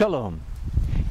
Shalom.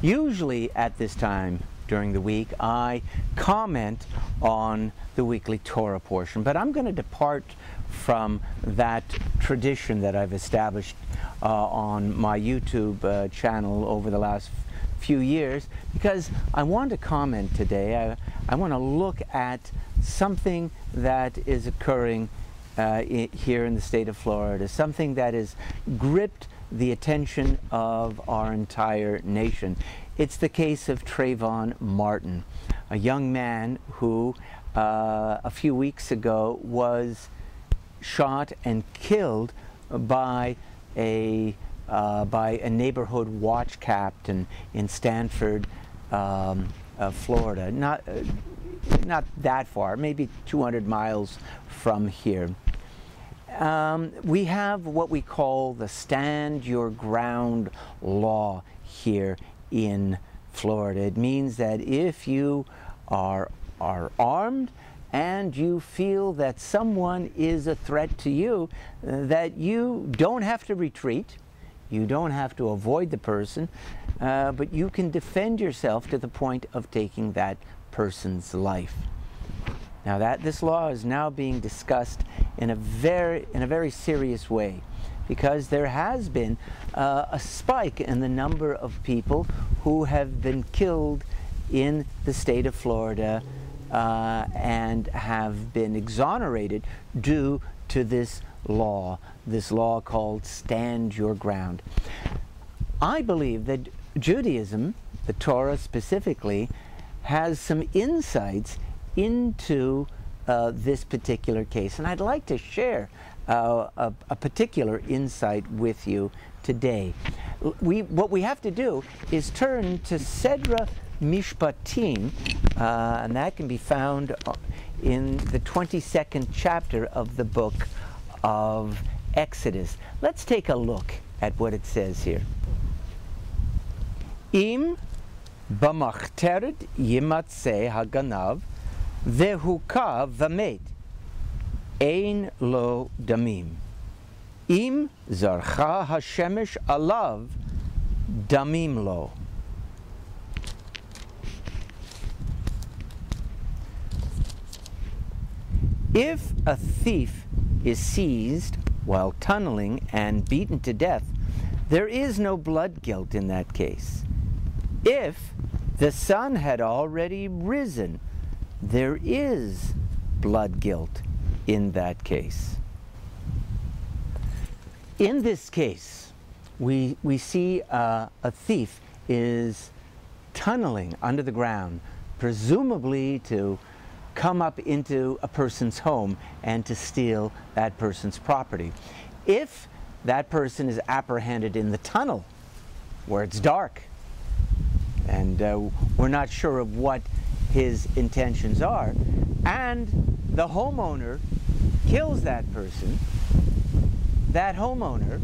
Usually at this time during the week I comment on the weekly Torah portion, but I'm going to depart from that tradition that I've established on my YouTube channel over the last few years, because I want to comment today. I want to look at something that is occurring here in the state of Florida, something that has gripped the attention of our entire nation. It's the case of Trayvon Martin, a young man who a few weeks ago was shot and killed by a neighborhood watch captain in Stanford, Florida. Not that far, maybe 200 miles from here. We have what we call the Stand Your Ground law here in Florida. It means that if you are armed and you feel that someone is a threat to you, that you don't have to retreat, you don't have to avoid the person, but you can defend yourself to the point of taking that person's life. Now this law is now being discussed in a very serious way, because there has been a spike in the number of people who have been killed in the state of Florida and have been exonerated due to this law called Stand Your Ground. I believe that Judaism, the Torah specifically, has some insights into this particular case, and I'd like to share a particular insight with you today. What we have to do is turn to Sedra Mishpatim, and that can be found in the 22nd chapter of the book of Exodus. Let's take a look at what it says here. Im b'machteret yimatzeh haganav vehuka v'met ein lo damim. Im zarcha hashemesh alav damim lo. If a thief is seized while tunneling and beaten to death, there is no blood guilt in that case. If the sun had already risen, there is blood guilt in that case. In this case, we see a thief is tunneling under the ground, presumably to come up into a person's home and to steal that person's property. If that person is apprehended in the tunnel, where it's dark, and we're not sure of what his intentions are, and the homeowner kills that person, that homeowner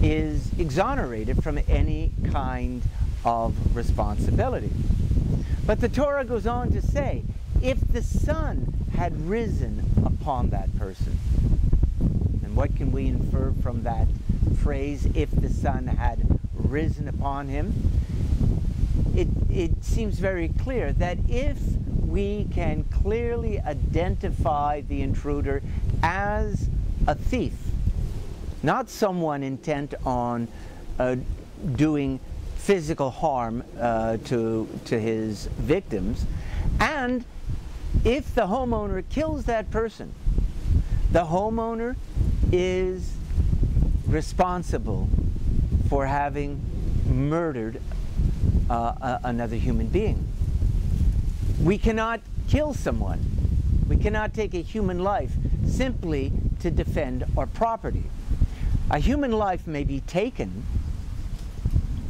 is exonerated from any kind of responsibility. But the Torah goes on to say, if the sun had risen upon that person. And what can we infer from that phrase, if the sun had risen upon him? It seems very clear that if we can clearly identify the intruder as a thief, not someone intent on doing physical harm to his victims, and if the homeowner kills that person, the homeowner is responsible for having murdered another human being. We cannot kill someone. We cannot take a human life simply to defend our property. A human life may be taken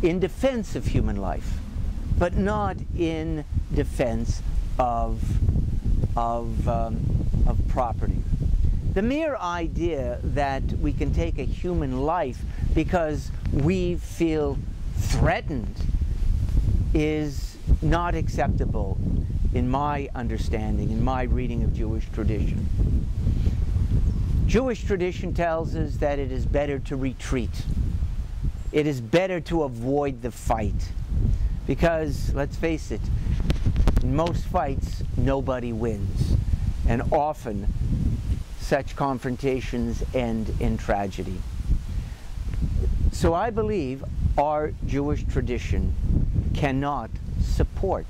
in defense of human life, but not in defense of property. The mere idea that we can take a human life because we feel threatened is not acceptable in my understanding, in my reading of Jewish tradition. Jewish tradition tells us that it is better to retreat. it is better to avoid the fight. Because, let's face it, in most fights, nobody wins. And often, such confrontations end in tragedy. So I believe our Jewish tradition cannot support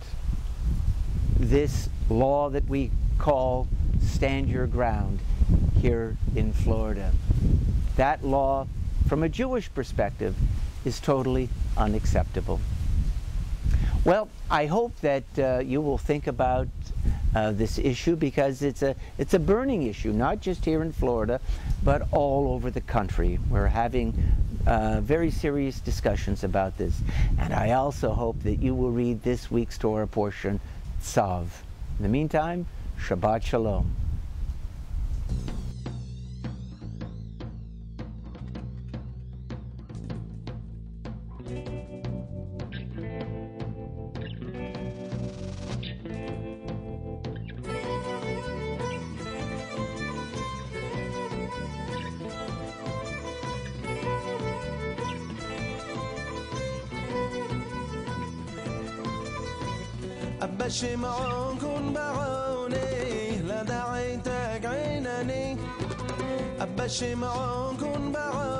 this law that we call Stand Your Ground here in Florida. That law, from a Jewish perspective, is totally unacceptable. Well, I hope that you will think about this issue, because it's a burning issue, not just here in Florida, but all over the country. We're having very serious discussions about this. And I also hope that you will read this week's Torah portion, Tzav. In the meantime, Shabbat Shalom. أبا الشمعون كن بعوني لا داعي تقعينني أبا الشمعون كن بعوني